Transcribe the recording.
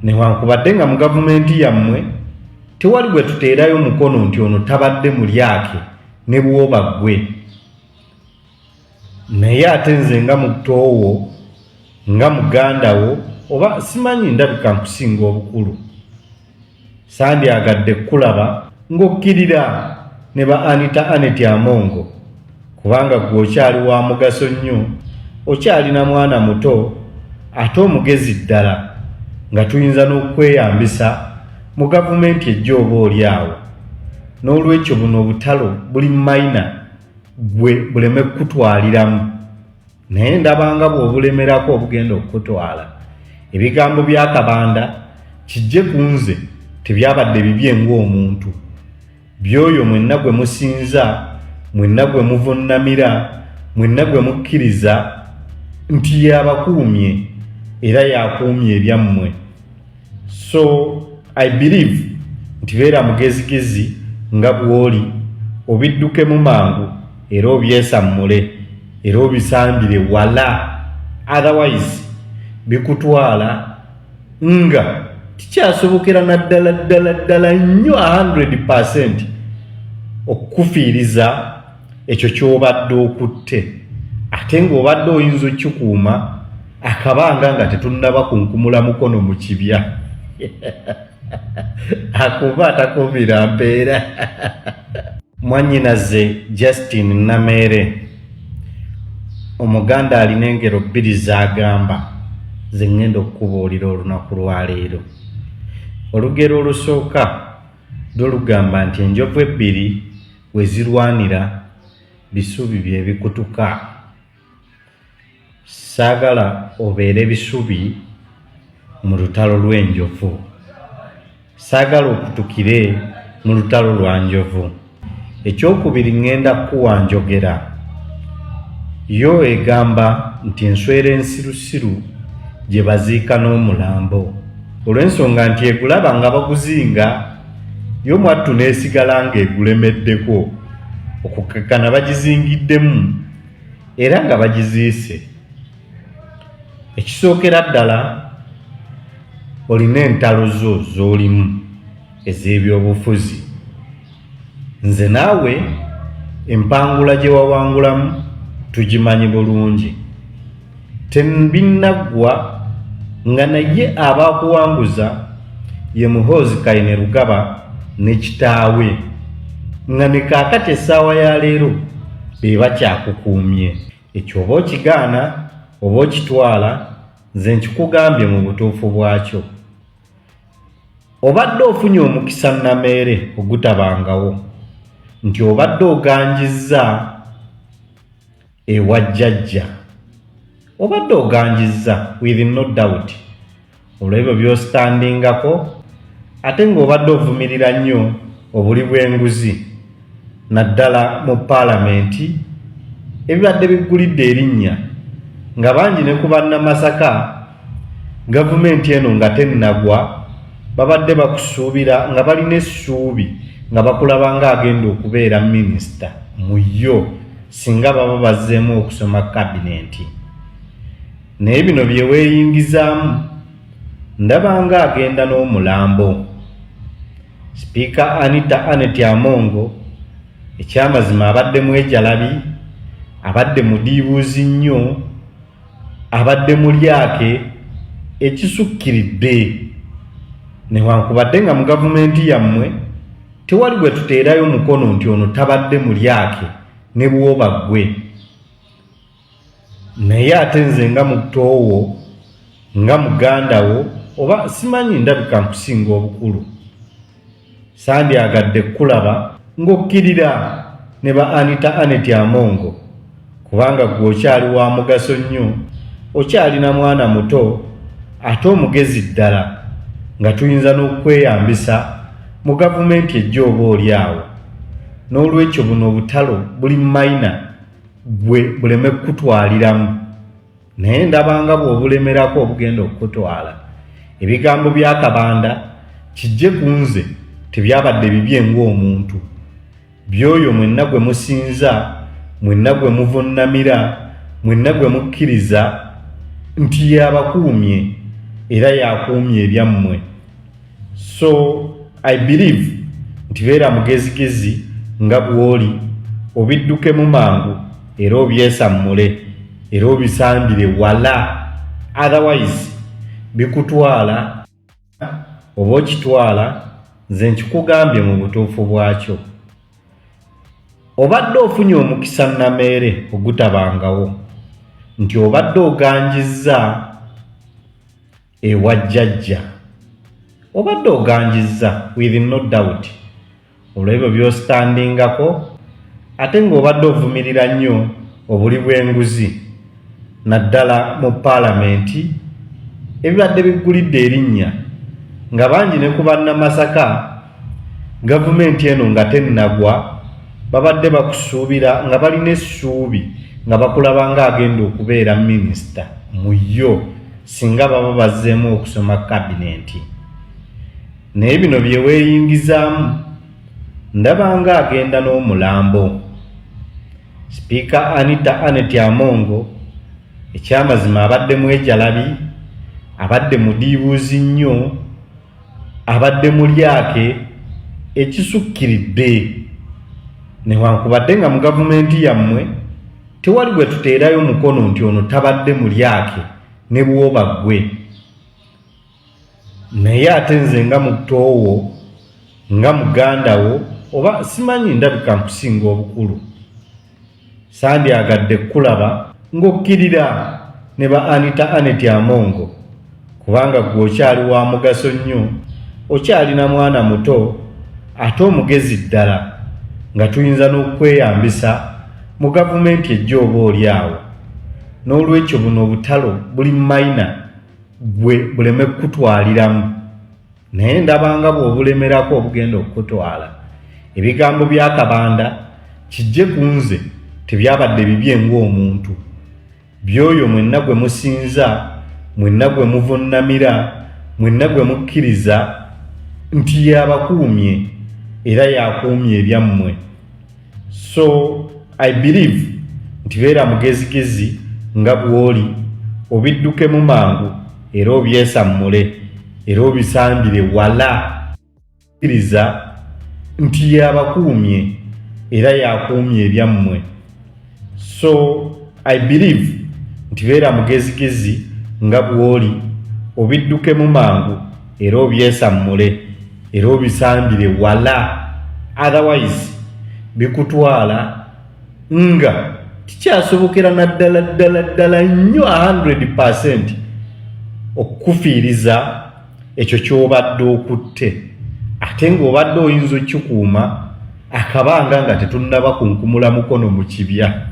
newankubadde nga mu gavumenti yammwe tewali bwe tuteerayo mukono nti ono tabadde mulyake ne bwoba ggwe. Naye ate nze nga mutoowo nga mugandawo oba simanyi ndabika nkusinga obukulu sandyagadde kulaba ng'okkirira ne ba Anita Annette Amongo kubanga gwe okyali wa mugaso nnyo, okyalina mwana muto ate omugezi ddala nga tuyinza n'okweyambisa mu gavumenti ejja oba oli awo. N'olwekyo buno obutalo buli mayina gwe buleme kukutwaliramu, naye ndabanga bw'obulemerako obugenda okukutwala. Ebigambo bya Kabanda kijje ku nze tebyabadde bibye ng'omuntu, by'oyo mwenna gwe musinza, mwenna gwe muvunnamira, mwenna gwe mukkiriza nti yabakuumye era yakuumye ebyammwe. So I believe nti beera mugezigezi nga bw'oli, obiddukemu mangu era obyesammule era obisambire wala, otherwise bikutwala nga tikyasobokera naddala nnyo 100% okukufiiriza ekyo ky'obadde okutte, ate ng'obadde oyinza okikuuma akabanga nga tetunnaba kunkumula mukono mu kibya. Akuba atakumira mpeera. Mwannyinaze Justin Namere omuganda alina engero bbiri z'agamba ze ŋŋenda okukubuulira olunaku lwaleero. Olugero olusooka lwo lugamba nti enjovu ebbiri we zirwanira bisubi bye bikutuka. Saagala obeere bisubi mu lutalo lw'enjovu, saagala okutukire mu lutalo lwa njovu. Ekyokubiri ŋŋenda kuwa njogera yo egamba nti enswera ensirusiru gye baziika n'omulambo, olw'ensonga nti egulaba nga baguzinga yo mwattu n'esigala ng'egulemeddeko okukakkana bagizingiddemu era nga bagiziise. Ekisookera ddala olina entalo zo z'olimu ez'ebyobufuzi. Nze naawe empangula gye wawangulamu tugimanyi bulungi, tebinnaggwa nga naye abaakuwanguza ye Muhoozi Kainerugaba ne kitaawe, nga ne kaakati essaawa ya leero be bakyakukuumye. Ekyo oba okigaana oba okitwala, nze nkikugambye mu butuufu bwakyo. Obadde ofunye omukisa Namere ogutabangawo nti obadde oganjizza ewa jjajja, obadde oganjizza with no doubt olw'ebyo by'ositandingako, ate ng'obadde ovumirira nnyo obuli bw'enguzi naddala mu paalamenti ebibadde biggulidde erinnya nga bangi ne ku bannamasaka gavumenti eno nga tennagwa babadde bakusuubira nga balina essuubi nga bakulaba ng'agenda okubeera minisita mu yo singa baba bazzeemu okusoma kabinenti. Naye bino bye weeyingizaamu ndaba ng'agenda n'omulambo. Sipiika Anita Annette Amongo ekyamazima abadde mwejalabi, abadde mudiibuuzi nnyo, abadde mulyake ekisukkiridde, newankubadde nga mu gavumenti yammwe tewali bwe tuteerayo mukono nti ono tabadde mulyake ne bwoba ggwe. Naye ate nze nga mutoowo nga mugandawo oba simanyi ndabika nkusinga obukulu sandyagadde kulaba ng'okkirira ne ba Anita Annette Amongo kubanga gwe okyali wa mugaso nnyo, okyalina mwana muto ate omugezi ddala nga tuyinza n'okweyambisa mu gavumenti ejja oba oli awo. N'olwekyo buno obutalo buli mayina gwe buleme kukutwaliramu, naye ndabanga bw'obulemerako obugenda okukutwala. Ebigambo bya Kabanda kijje ku nze tebyabadde bibye ng'omuntu, by'oyo mwenna gwe musinza, mwenna gwe muvunnamira, mwenna gwe mukkiriza nti yabakuumye era yakuumye ebyammwe. So I believe nti beera mugezigezi nga bw'oli, obiddukemu mangu era obyesammule era obisambire wala, otherwise bikutwala oba okitwala nze nkikugambye mu butuufu bwakyo. Obadde ofunye omukisa nameere ogutabangawo nti obadde oganjizza ewa jjajja, obadde oganjizza with no doubt olw'ebyo by'ositandingako, ate ng'obadde ovumirira nnyo obuli bw'enguzi naddala mu paalamenti ebibadde biggulidde erinnya nga bangi ne ku bannamasaka gavumenti eno nga tennagwa babadde bakusuubira nga balina essuubi nga bakulaba ng'agenda okubeera minisita mu yo singa baba bazzeemu okusoma kabinenti. Naye bino bye weeyingizaamu ndaba ng'agenda n'omulambo. Sipiika Anita Annet Amongo ekyamazima abadde mwejalabi, abadde mudiibuuzi nnyo, abadde mulyake ekisukkiridde, newankubadde nga mu gavumenti yammwe tewali gwe tuteerayo mukono nti ono tabadde mulyake ne bwoba ggwe. Naye ate nze nga mutoowo, nga mugandawo, oba simanyi ndabika nkusinga obukulu, sandyagadde kulaba ng'okkirira ne ba Anita Annet Amongo, kubanga gwe okyali wa mugaso nnyo, okyalina mwana muto ate omugezi ddala nga tuyinza n'okweyambisa mu gavumenti ejja oba oli awo. N'olwekyo buno obutalo buli mayina gwe buleme kukutwaliramu, naye ndabanga bw'obulemerako obugenda okukutwala. Ebigambo bya Kabanda kijje ku nze tebyabadde bibye ng'omuntu, by'oyo mwenna gwe musinza, mwenna gwe muvunnamira, mwenna gwe mukkiriza nti yabakuumye era yakuumye ebyammwe. So I believe nti beera mugezigezi nga bw'oli, obiddukemu mangu era obyesammule era obisambire wala, kkiriza nti yabakuumye era yakuumye ebyammwe. So I believe nti beera mugezigezi nga bw'oli, obiddukemu mangu era obyesammule era obisambire wala, otherwise bikutwala nga tikyasobokera naddala ddala nnyo 100% okukufiiriza ekyo ky'obadde okutte, ate ng'obadde oyinza okikuuma akabanga nga tetunnaba kunkumula mukono mu kibya.